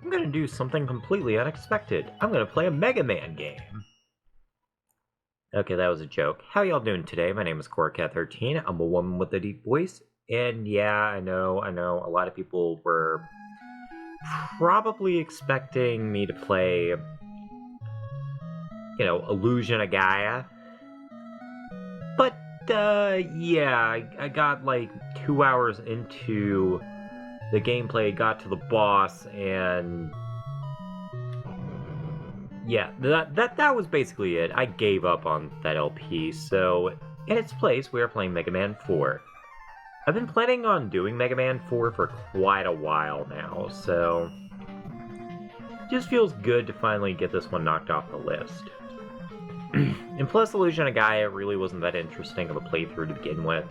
I'm gonna do something completely unexpected. I'm gonna play a Mega Man game. Okay, that was a joke. How y'all doing today? My name is Corecat13. I'm a woman with a deep voice. And yeah, I know, a lot of people were probably expecting me to play, Illusion of Gaia. But, yeah, I got like 2 hours into the gameplay, got to the boss, and yeah, that was basically it. I gave up on that LP, so in its place, we are playing Mega Man 4. I've been planning on doing Mega Man 4 for quite a while now, so it just feels good to finally get this one knocked off the list. And plus, Illusion of Gaia really wasn't that interesting of a playthrough to begin with.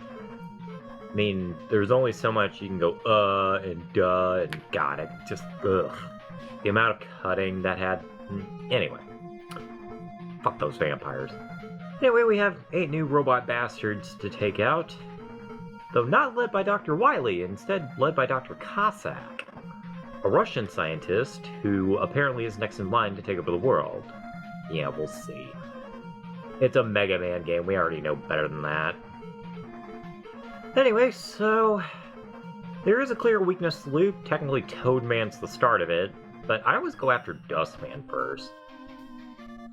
I mean, there's only so much you can go, and duh, and god, it just, ugh. The amount of cutting that had... Anyway. Fuck those vampires. Anyway, we have 8 new robot bastards to take out. Though not led by Dr. Wily, instead led by Dr. Cossack, a Russian scientist who apparently is next in line to take over the world. Yeah, we'll see. It's a Mega Man game, we already know better than that. Anyway, so... there is a clear weakness loop. Technically, Toadman's the start of it, but I always go after Dustman first.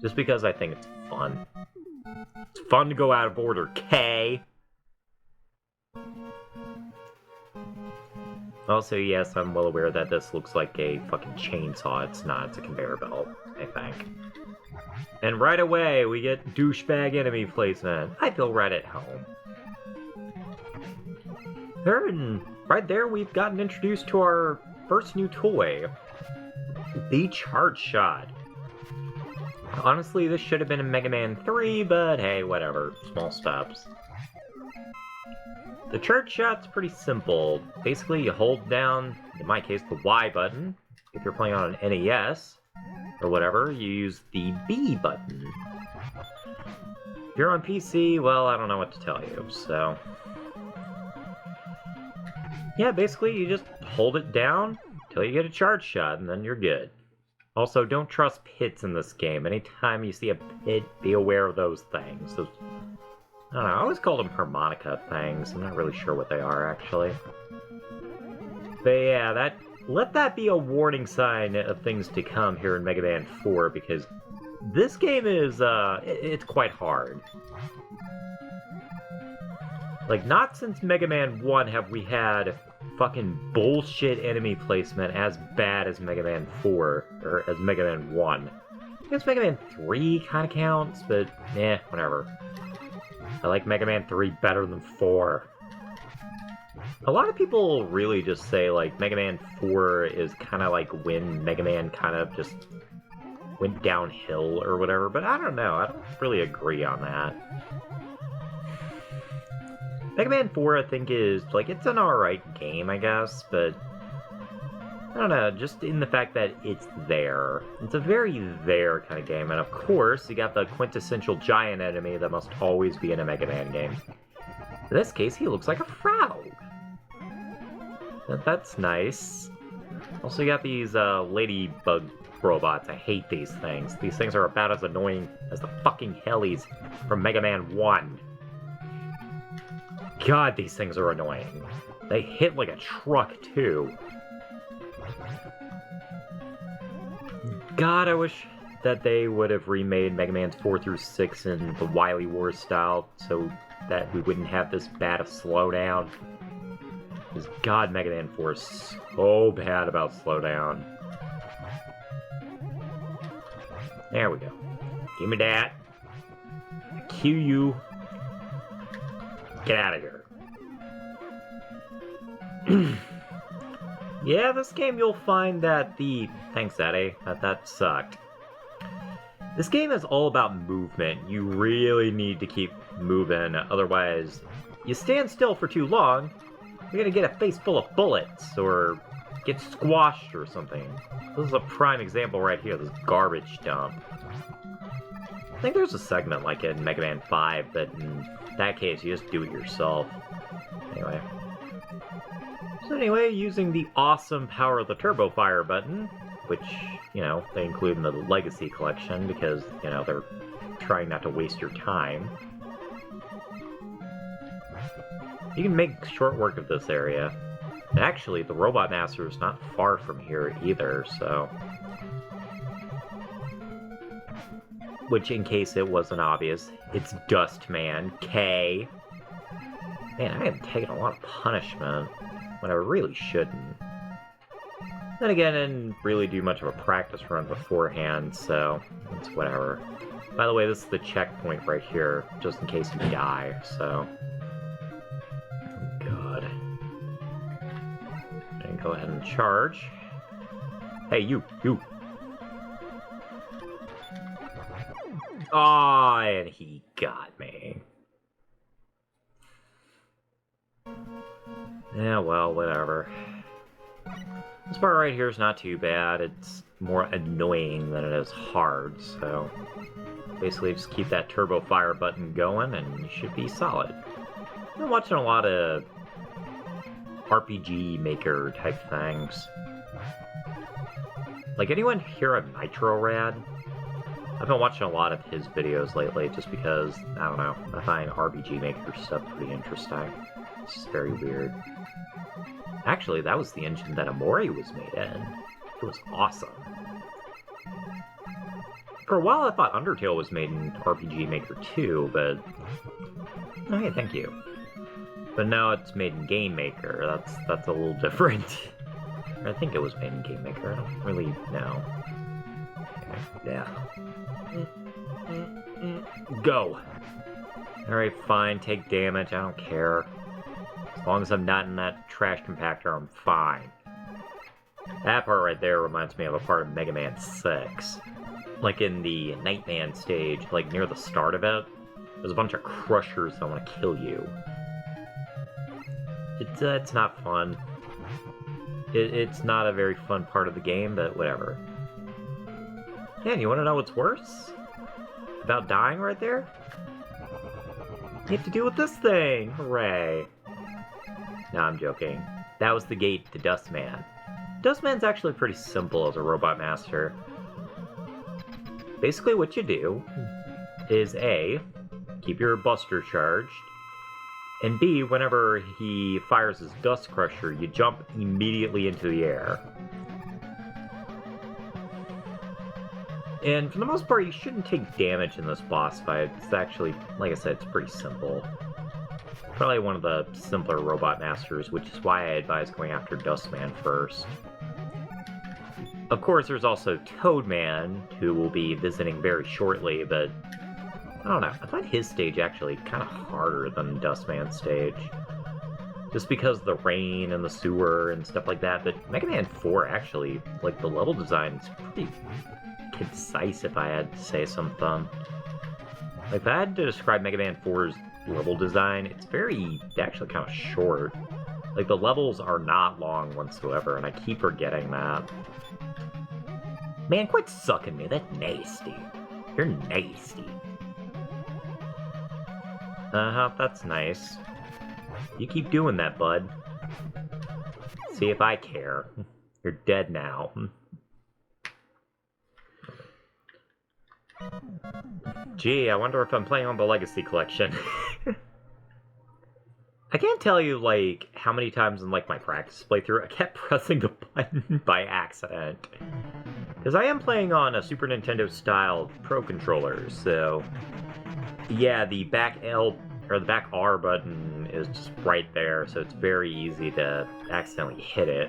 Just because I think it's fun. It's fun to go out of order, K! Also, yes, I'm well aware that this looks like a fucking chainsaw. It's not, it's a conveyor belt, I think. And right away, we get douchebag enemy placement. I feel right at home. And right there, we've gotten introduced to our first new toy. The Charge Shot. Honestly, this should have been in Mega Man 3, but hey, whatever. Small steps. The Charge Shot's pretty simple. Basically, you hold down, in my case, the Y button. If you're playing on an NES, or whatever, you use the B button. If you're on PC, well, I don't know what to tell you, so... yeah, basically, you just hold it down until you get a charge shot, and then you're good. Also, don't trust pits in this game. Anytime you see a pit, be aware of those things. Those, I don't know, I always call them harmonica things. I'm not really sure what they are, actually. But yeah, let that be a warning sign of things to come here in Mega Man 4, because this game is, it's quite hard. Like, not since Mega Man 1 have we had fucking bullshit enemy placement as bad as Mega Man 4, or as Mega Man 1. I guess Mega Man 3 kinda counts, but whatever. I like Mega Man 3 better than 4. A lot of people really just say, like, Mega Man 4 is kinda like when Mega Man kind of just went downhill or whatever, but I don't know, I don't really agree on that. Mega Man 4, I think, is, like, it's an alright game, I guess, but... I don't know, just in the fact that it's there. It's a very there kind of game, and of course, you got the quintessential giant enemy that must always be in a Mega Man game. In this case, he looks like a frog. That's nice. Also, you got these, ladybug robots. I hate these things. These things are about as annoying as the fucking helis from Mega Man 1. God, these things are annoying. They hit like a truck, too. God, I wish that they would have remade Mega Man 4 through 6 in the Wily Wars style, so that we wouldn't have this bad of slowdown. Because God, Mega Man 4 is so bad about slowdown. There we go. Give me that. Cue you. Get out of here. Yeah, this game you'll find that the... Thanks, Daddy. That sucked. This game is all about movement. You really need to keep moving, otherwise you stand still for too long, you're gonna get a face full of bullets, or get squashed or something. This is a prime example right here, this garbage dump. I think there's a segment like it in Mega Man 5, but in that case, you just do it yourself. Anyway, using the awesome power of the Turbo Fire button, which, you know, they include in the Legacy Collection because, you know, they're trying not to waste your time. You can make short work of this area. And actually, the Robot Master is not far from here either, so... Which, in case it wasn't obvious, it's Dustman, K. Man, I am taking a lot of punishment when I really shouldn't. Then again, I didn't really do much of a practice run beforehand, so it's whatever. By the way, this is the checkpoint right here, just in case you die, so... God. And go ahead and charge. Hey, you! Aw, and he got me. Yeah, well, whatever. This part right here is not too bad. It's more annoying than it is hard, so... Basically, just keep that turbo fire button going, and you should be solid. I've been watching a lot of RPG Maker type things. Like, anyone hear of Nitro Rad? I've been watching a lot of his videos lately just because, I don't know, I find RPG Maker stuff pretty interesting. It's just very weird. Actually, that was the engine that Amori was made in. It was awesome. For a while, I thought Undertale was made in RPG Maker too, but... Oh, hey, thank you. But now it's made in Game Maker. That's a little different. I think it was made in Game Maker. I don't really know. Okay, yeah. Go! Alright, fine. Take damage. I don't care. As long as I'm not in that trash compactor, I'm fine. That part right there reminds me of a part of Mega Man 6. Like in the Nightman stage, like near the start of it, there's a bunch of crushers that want to kill you. It's not fun. It's not a very fun part of the game, but whatever. Yeah, and you want to know what's worse? About dying right there? You have to deal with this thing! Hooray! No, I'm joking. That was the gate to Dustman. Dustman's actually pretty simple as a Robot Master. Basically what you do is A, keep your Buster charged, and B, whenever he fires his Dust Crusher, you jump immediately into the air. And for the most part, you shouldn't take damage in this boss fight. It's actually, like I said, it's pretty simple. Probably one of the simpler Robot Masters, which is why I advise going after Dustman first. Of course, there's also Toadman, who we'll be visiting very shortly, but I don't know. I find his stage actually kind of harder than Dustman's stage. Just because of the rain and the sewer and stuff like that, but Mega Man 4 actually, like, the level design is pretty concise, if I had to say something. Like, if I had to describe Mega Man 4's level design, it's actually kind of short. Like, the levels are not long whatsoever, and I keep forgetting that. Man, quit sucking me, that's nasty. You're nasty. Uh-huh, that's nice. You keep doing that, bud. See if I care. You're dead now. Gee, I wonder if I'm playing on the Legacy Collection. I can't tell you, like, how many times in, like, my practice playthrough I kept pressing the button by accident. Because I am playing on a Super Nintendo-style Pro controller, so... Yeah, the back L, or the back R button is just right there, so it's very easy to accidentally hit it.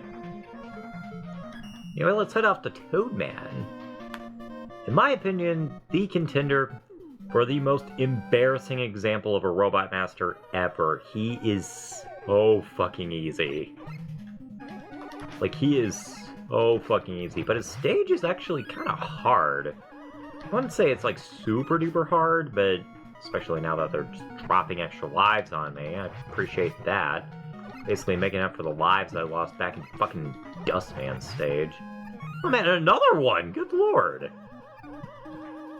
Anyway, let's head off to Toadman. In my opinion, the contender for the most embarrassing example of a Robot Master ever. He is so fucking easy. Like, he is so fucking easy, but his stage is actually kind of hard. I wouldn't say it's, like, super duper hard, but especially now that they're just dropping extra lives on me, I appreciate that. Basically making up for the lives I lost back in fucking Dustman's stage. Oh man, another one! Good lord!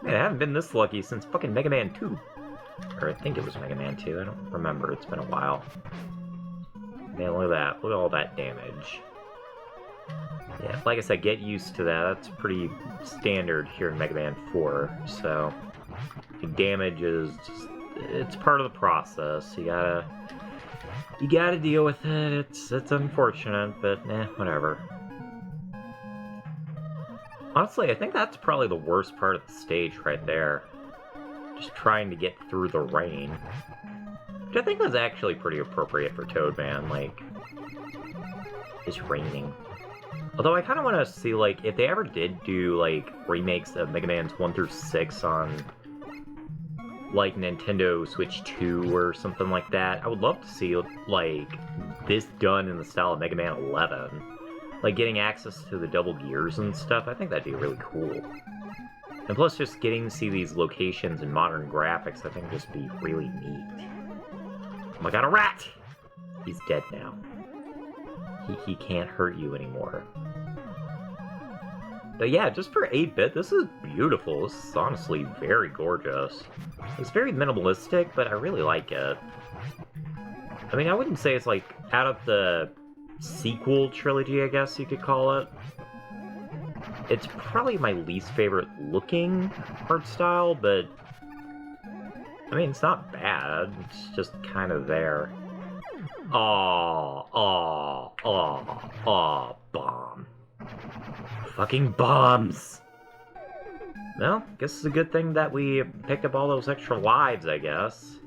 Man, I haven't been this lucky since fucking Mega Man 2. Or I think it was Mega Man 2, I don't remember, it's been a while. Man, look at that. Look at all that damage. Yeah, like I said, get used to that. That's pretty standard here in Mega Man 4, so damage is just, it's part of the process. You gotta deal with it. It's unfortunate, but whatever. Honestly, I think that's probably the worst part of the stage right there. Just trying to get through the rain. Which I think was actually pretty appropriate for Toadman, like, it's raining. Although I kind of want to see, like, if they ever did do, like, remakes of Mega Man's 1 through 6 on, like, Nintendo Switch 2 or something like that, I would love to see, like, this done in the style of Mega Man 11. Like, getting access to the double gears and stuff, I think that'd be really cool. And plus, just getting to see these locations in modern graphics, I think would just be really neat. Oh my god, a rat! He's dead now. He can't hurt you anymore. But yeah, just for 8-bit, this is beautiful. This is honestly very gorgeous. It's very minimalistic, but I really like it. I mean, I wouldn't say it's like out of the sequel trilogy, I guess you could call it. It's probably my least favorite looking art style, but I mean, it's not bad. It's just kind of there. Aw, bomb. Fucking bombs! Well, guess it's a good thing that we picked up all those extra lives, I guess.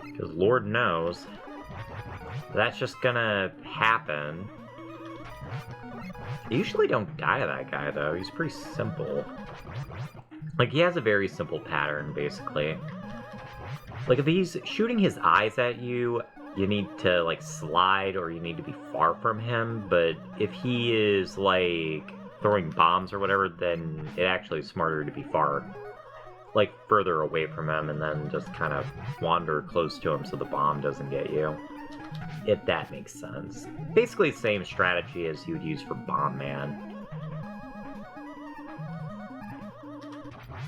Because Lord knows, that's just gonna happen. I usually don't die to that guy, though. He's pretty simple. Like, he has a very simple pattern, basically. Like, if he's shooting his eyes at you, you need to, like, slide or you need to be far from him. But if he is, like, throwing bombs or whatever, then it actually is smarter to be far, like, further away from him and then just kind of wander close to him so the bomb doesn't get you. If that makes sense. Basically the same strategy as you would use for Bomb Man.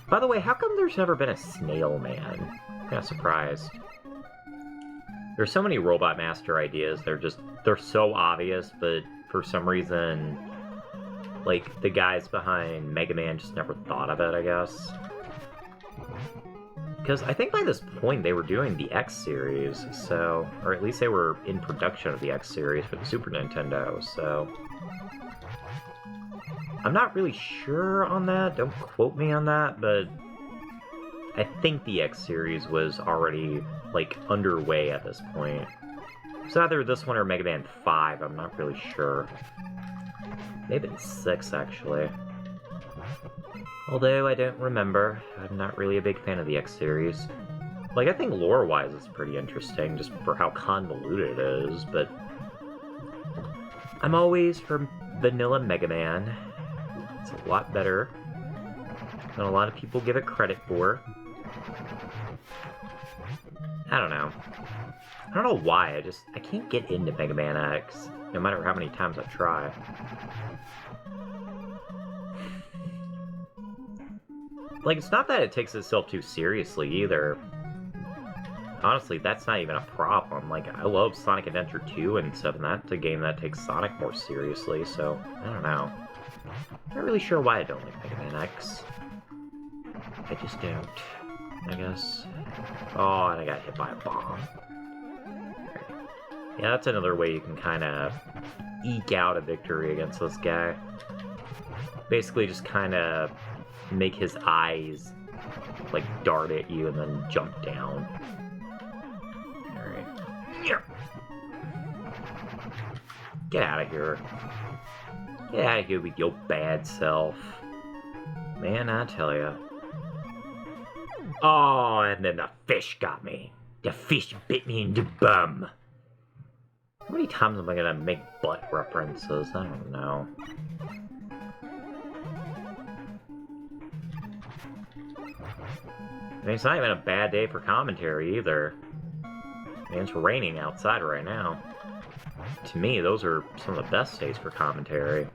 By the way, how come there's never been a Snail Man? I'm kinda surprised. There's so many Robot Master ideas, they're so obvious, but for some reason, like, the guys behind Mega Man just never thought of it, I guess. Because I think by this point they were doing the X series, so... Or at least they were in production of the X series for the Super Nintendo, so... I'm not really sure on that, don't quote me on that, but... I think the X series was already, like, underway at this point. It's either this one or Mega Man 5, I'm not really sure. Maybe it's 6, actually. Although I don't remember, I'm not really a big fan of the X series. Like, I think lore-wise it's pretty interesting, just for how convoluted it is, but... I'm always for vanilla Mega Man. It's a lot better than a lot of people give it credit for. I don't know. I don't know why, I can't get into Mega Man X, no matter how many times I try. Like, it's not that it takes itself too seriously, either. Honestly, that's not even a problem. Like, I love Sonic Adventure 2 and stuff, and that's a game that takes Sonic more seriously, so, I don't know. I'm not really sure why I don't like Mega Man X. I just don't, I guess. Oh, and I got hit by a bomb. Right. Yeah, that's another way you can kind of eke out a victory against this guy. Basically, just kind of make his eyes, like, dart at you and then jump down. Alright. Get out of here. Get out of here with your bad self. Man, I tell ya. Oh, and then the fish got me. The fish bit me in the bum. How many times am I gonna make butt references? I don't know. I mean, it's not even a bad day for commentary, either. I mean, it's raining outside right now. To me, those are some of the best days for commentary.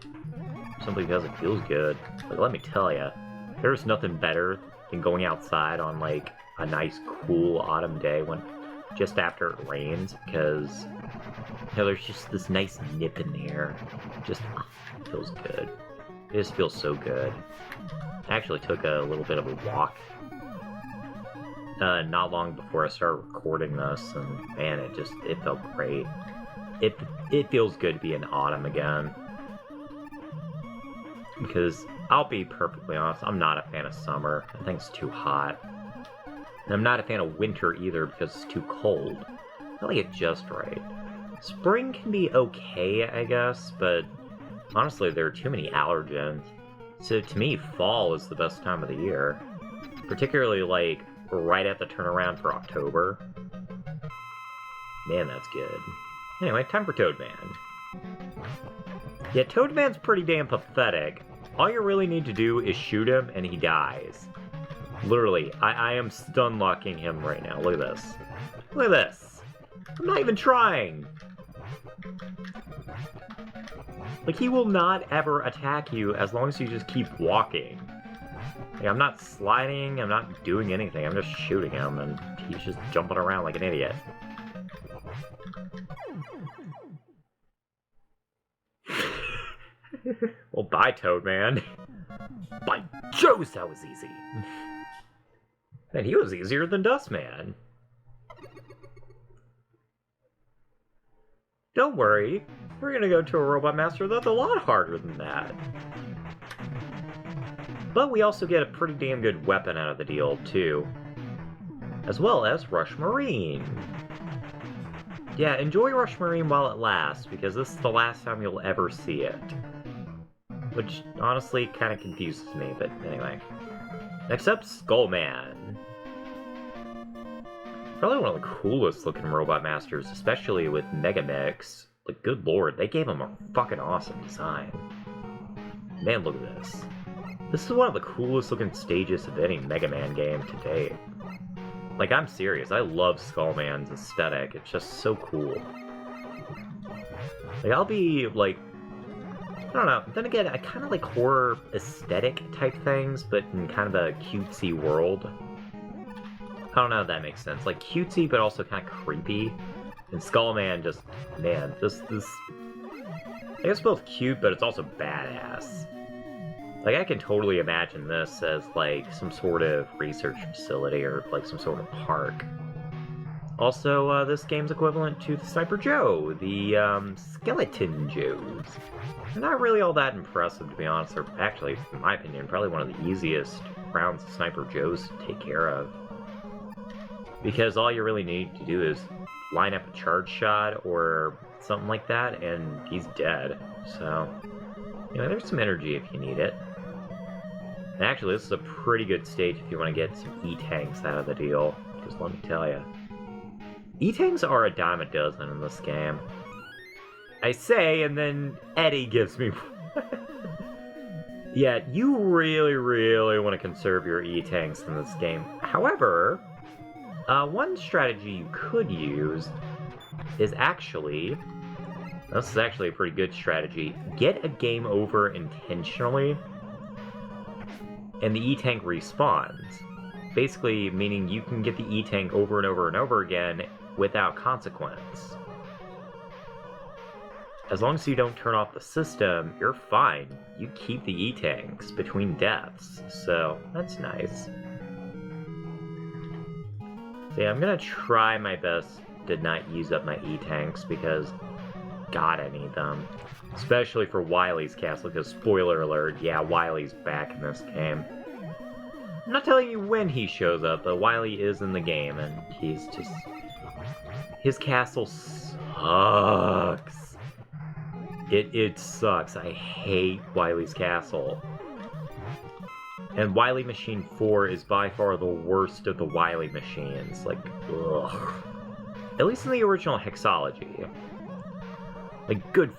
Simply because it feels good. But let me tell ya, there's nothing better than going outside on, like, a nice, cool autumn day when just after it rains, because there's just this nice nip in the air. Just feels good. It just feels so good. I actually took a little bit of a walk not long before I started recording this, and man, it felt great. It feels good to be in autumn again. Because, I'll be perfectly honest, I'm not a fan of summer. I think it's too hot. And I'm not a fan of winter either because it's too cold. I like it just right. Spring can be okay, I guess, but honestly, there are too many allergens. So to me, fall is the best time of the year. Particularly, like, right at the turnaround for October. Man, that's good. Anyway, time for Toadman. Yeah, Toadman's pretty damn pathetic. All you really need to do is shoot him and he dies. Literally, I am stun locking him right now. Look at this. Look at this. I'm not even trying. Like, he will not ever attack you as long as you just keep walking. Like, I'm not sliding, I'm not doing anything, I'm just shooting him, and he's just jumping around like an idiot. Well, bye, Toadman. By Jove, that was easy. Man, he was easier than Dustman. Don't worry, we're gonna go to a Robot Master that's a lot harder than that. But we also get a pretty damn good weapon out of the deal, too. As well as Rush Marine. Yeah, enjoy Rush Marine while it lasts, because this is the last time you'll ever see it. Which, honestly, kind of confuses me, but anyway. Next up, Skullman. Probably one of the coolest looking Robot Masters, especially with Mega Mix. Like, good lord, they gave him a fucking awesome design. Man, look at this. This is one of the coolest looking stages of any Mega Man game to date. Like, I'm serious, I love Skullman's aesthetic, it's just so cool. Like, I'll be, like, I don't know, then again, I kind of like horror aesthetic type things, but in kind of a cutesy world. I don't know if that makes sense. Like, cutesy, but also kind of creepy. And Skullman just, man, this, I guess both cute, but it's also badass. Like, I can totally imagine this as, like, some sort of research facility or, like, some sort of park. Also, this game's equivalent to the Sniper Joe, the, Skeleton Joes. They're not really all that impressive, to be honest. They're actually, in my opinion, probably one of the easiest rounds of Sniper Joes to take care of. Because all you really need to do is line up a charge shot or something like that, and he's dead. So, you know, there's some energy if you need it. And actually, this is a pretty good stage if you want to get some E-Tanks out of the deal, because let me tell you. E-Tanks are a dime a dozen in this game. I say, and then Eddie gives me... Yeah, you really, really want to conserve your E-Tanks in this game. However, one strategy you could use is actually... This is actually a pretty good strategy. Get a game over intentionally, and the E-Tank respawns. Basically, meaning you can get the E-Tank over and over and over again without consequence. As long as you don't turn off the system, you're fine. You keep the E-Tanks between deaths, so that's nice. So yeah, I'm gonna try my best to not use up my E-Tanks, because God, I need them. Especially for Wily's castle, because spoiler alert, yeah, Wily's back in this game. I'm not telling you when he shows up, but Wily is in the game, and he's just... His castle sucks. It sucks. I hate Wily's castle. And Wily Machine 4 is by far the worst of the Wily machines. Like, ugh. At least in the original Hexology. Like, good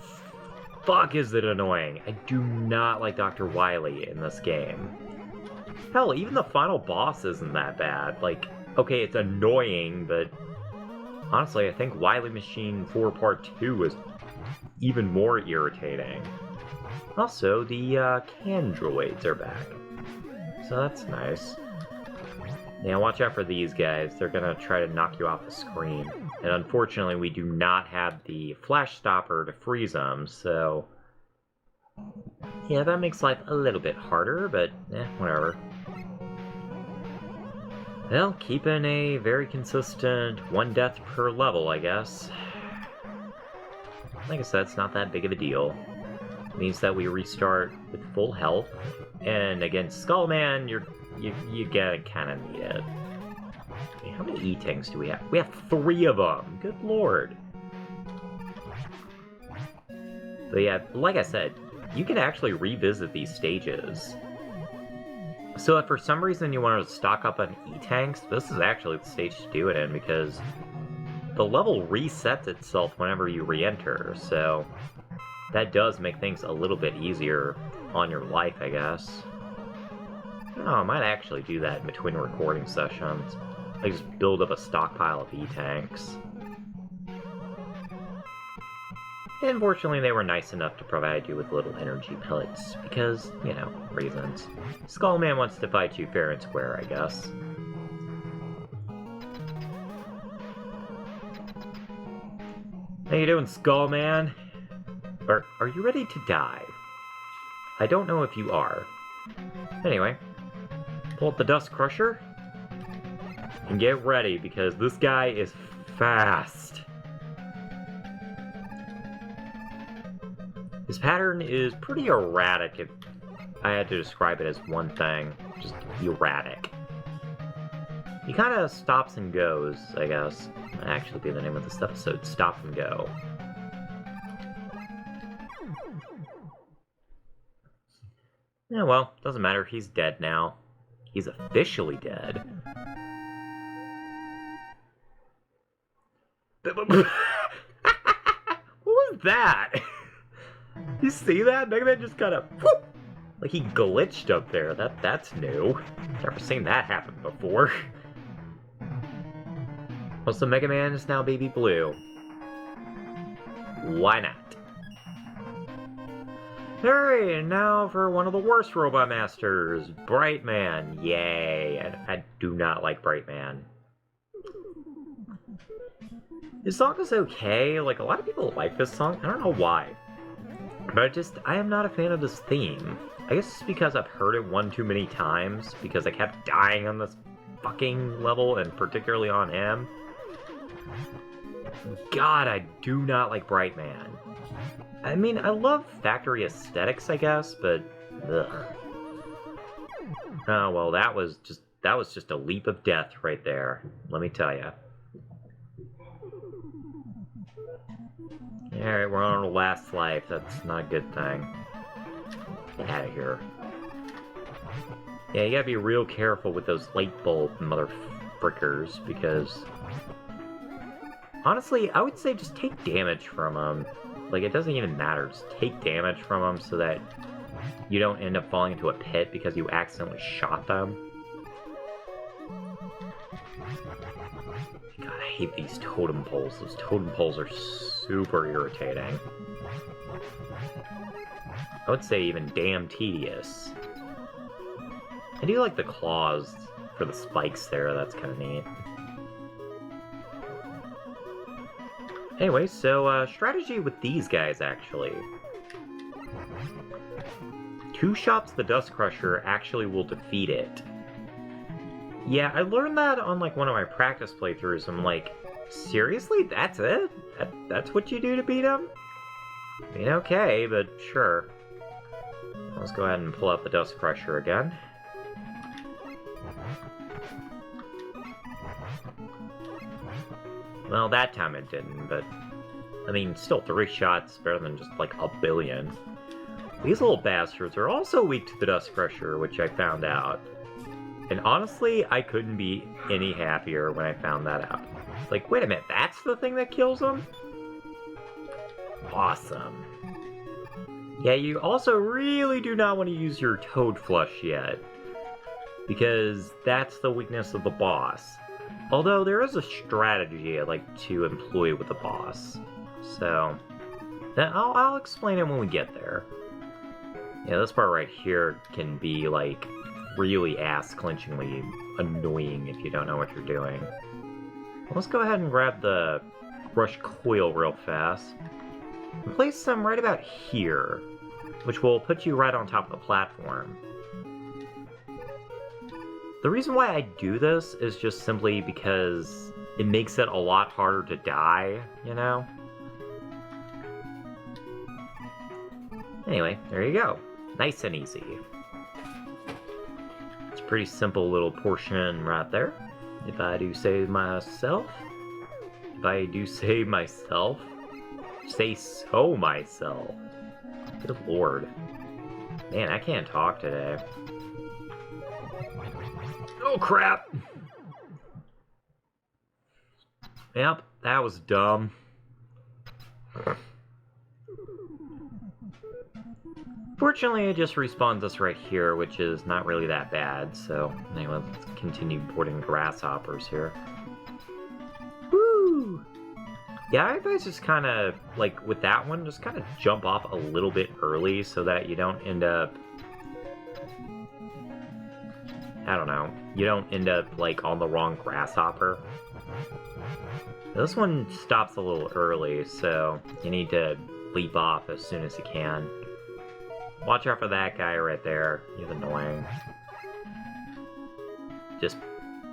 fuck is it annoying. I do not like Dr. Wily in this game. Hell, even the final boss isn't that bad. Like, okay, it's annoying, but honestly, I think Wily Machine 4 Part 2 is even more irritating. Also, the can droids are back. So that's nice. Yeah, watch out for these guys. They're gonna try to knock you off the screen. And unfortunately, we do not have the flash stopper to freeze them, so... yeah, that makes life a little bit harder, but whatever. Well, keeping a very consistent 1 death per level, I guess. Like I said, it's not that big of a deal. It means that we restart with full health, and against Skullman, you gotta kind of need it. Okay, how many E-Tanks do we have? We have 3 of them! Good lord! But yeah, like I said, you can actually revisit these stages. So if for some reason you want to stock up on E-Tanks, this is actually the stage to do it in, because the level resets itself whenever you re-enter, so that does make things a little bit easier on your life, I guess. Oh, I might actually do that in between recording sessions. Like, just build up a stockpile of E-Tanks. Unfortunately, they were nice enough to provide you with little energy pellets, because, you know, reasons. Skullman wants to fight you fair and square, I guess. How you doing, Skullman? Or, are you ready to die? I don't know if you are. Anyway, pull up the Dust Crusher, and get ready, because this guy is fast. His pattern is pretty erratic, if I had to describe it as one thing. Just erratic. He kind of stops and goes, I guess. That'd actually be the name of this episode, Stop and Go. Yeah, well, doesn't matter. He's dead now. He's officially dead. What was that? You see that? Mega Man just kind of... whoop! Like he glitched up there. That's new. Never seen that happen before. Also, Mega Man is now Baby Blue. Why not? Alright, and now for one of the worst Robot Masters, Bright Man. Yay. I do not like Bright Man. His song is okay. Like, a lot of people like this song. I don't know why. But I am not a fan of this theme. I guess it's because I've heard it one too many times, because I kept dying on this fucking level, and particularly on him. God, I do not like Bright Man. I mean, I love factory aesthetics, I guess, but ugh. Oh well, that was just a leap of death right there. Let me tell you. Alright, we're on our last life. That's not a good thing. Get out of here. Yeah, you gotta be real careful with those light bulb motherfrickers, because... honestly, I would say just take damage from them. Like, it doesn't even matter. Just take damage from them so that you don't end up falling into a pit because you accidentally shot them. God, I hate these totem poles. Those totem poles are super irritating. I would say even damn tedious. I do like the claws for the spikes there. That's kind of neat. Anyway, so, strategy with these guys, actually. 2 shots the Dust Crusher actually will defeat it. Yeah, I learned that on, like, one of my practice playthroughs. I'm like, seriously? That's it? That's what you do to beat him? I mean, okay, but sure. Let's go ahead and pull out the Dust Crusher again. Well, that time it didn't, but... I mean, still 3 shots better than just, like, a billion. These little bastards are also weak to the Dust Crusher, which I found out. And honestly, I couldn't be any happier when I found that out. Like, wait a minute, that's the thing that kills them? Awesome. Yeah, you also really do not want to use your Toad Flush yet, because that's the weakness of the boss. Although there is a strategy I'd like to employ with the boss. So, I'll explain it when we get there. Yeah, this part right here can be, like, really ass-clenchingly annoying if you don't know what you're doing. Let's go ahead and grab the rush coil real fast. And place them right about here, which will put you right on top of the platform. The reason why I do this is just simply because it makes it a lot harder to die, you know? Anyway, there you go. Nice and easy. It's a pretty simple little portion right there. If I do say myself. If I do say myself. Say so myself. Good lord. Man, I can't talk today. Oh crap! Yep, that was dumb. Fortunately, it just respawns us right here, which is not really that bad, so anyway, let's continue boarding grasshoppers here. Woo! Yeah, I advise just kind of, like, with that one, just kind of jump off a little bit early so that you don't end up... I don't know, you don't end up, like, on the wrong grasshopper. This one stops a little early, so you need to leap off as soon as you can. Watch out for that guy right there. He's annoying. Just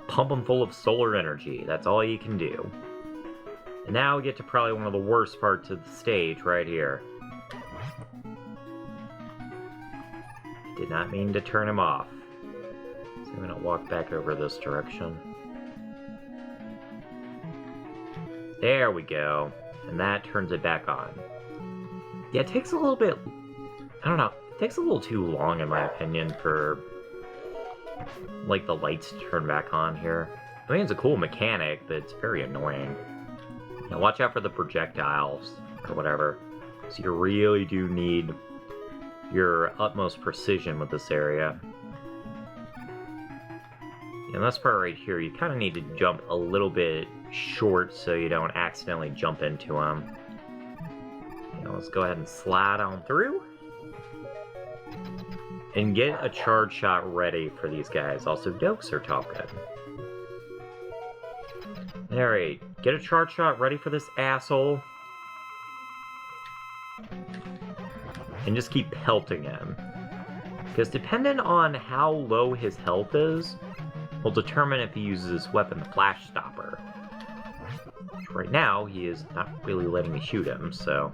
pump him full of solar energy. That's all you can do. And now we get to probably one of the worst parts of the stage right here. Did not mean to turn him off. So I'm gonna walk back over this direction. There we go. And that turns it back on. Yeah, it takes a little bit... I don't know. It takes a little too long, in my opinion, for, like, the lights to turn back on here. I mean, it's a cool mechanic, but it's very annoying. Now, watch out for the projectiles, or whatever. So you really do need your utmost precision with this area. And this part right here, you kind of need to jump a little bit short so you don't accidentally jump into them. Now, let's go ahead and slide on through. And get a charge shot ready for these guys. Also, dokes are top gun. Alright, get a charge shot ready for this asshole. And just keep pelting him. Because depending on how low his health is, will determine if he uses his weapon, the Flash Stopper. Which right now, he is not really letting me shoot him, so...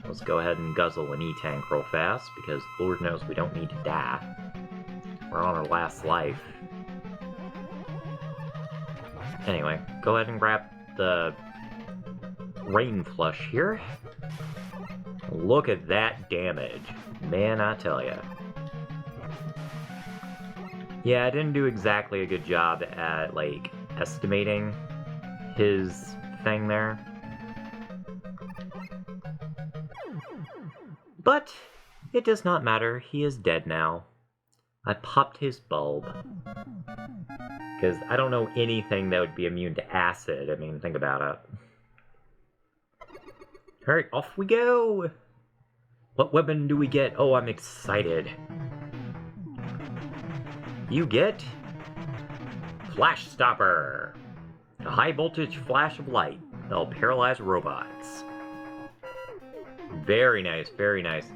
Let's go ahead and guzzle an E-Tank real fast, because Lord knows we don't need to die. We're on our last life. Anyway, go ahead and grab the Rain Flush here. Look at that damage. Man, I tell ya. Yeah, I didn't do exactly a good job at, like, estimating his thing there. But it does not matter, he is dead now. I popped his bulb. Because I don't know anything that would be immune to acid, I mean, think about it. Alright, off we go! What weapon do we get? Oh, I'm excited. You get... Flash Stopper! A high voltage flash of light that'll paralyze robots. Very nice, very nice.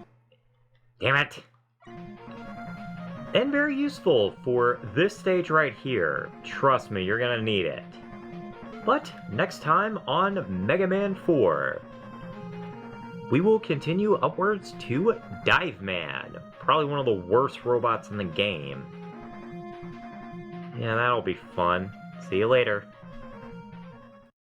Damn it! And very useful for this stage right here. Trust me, you're gonna need it. But next time on Mega Man 4, we will continue upwards to Dive Man. Probably one of the worst robots in the game. Yeah, that'll be fun. See you later.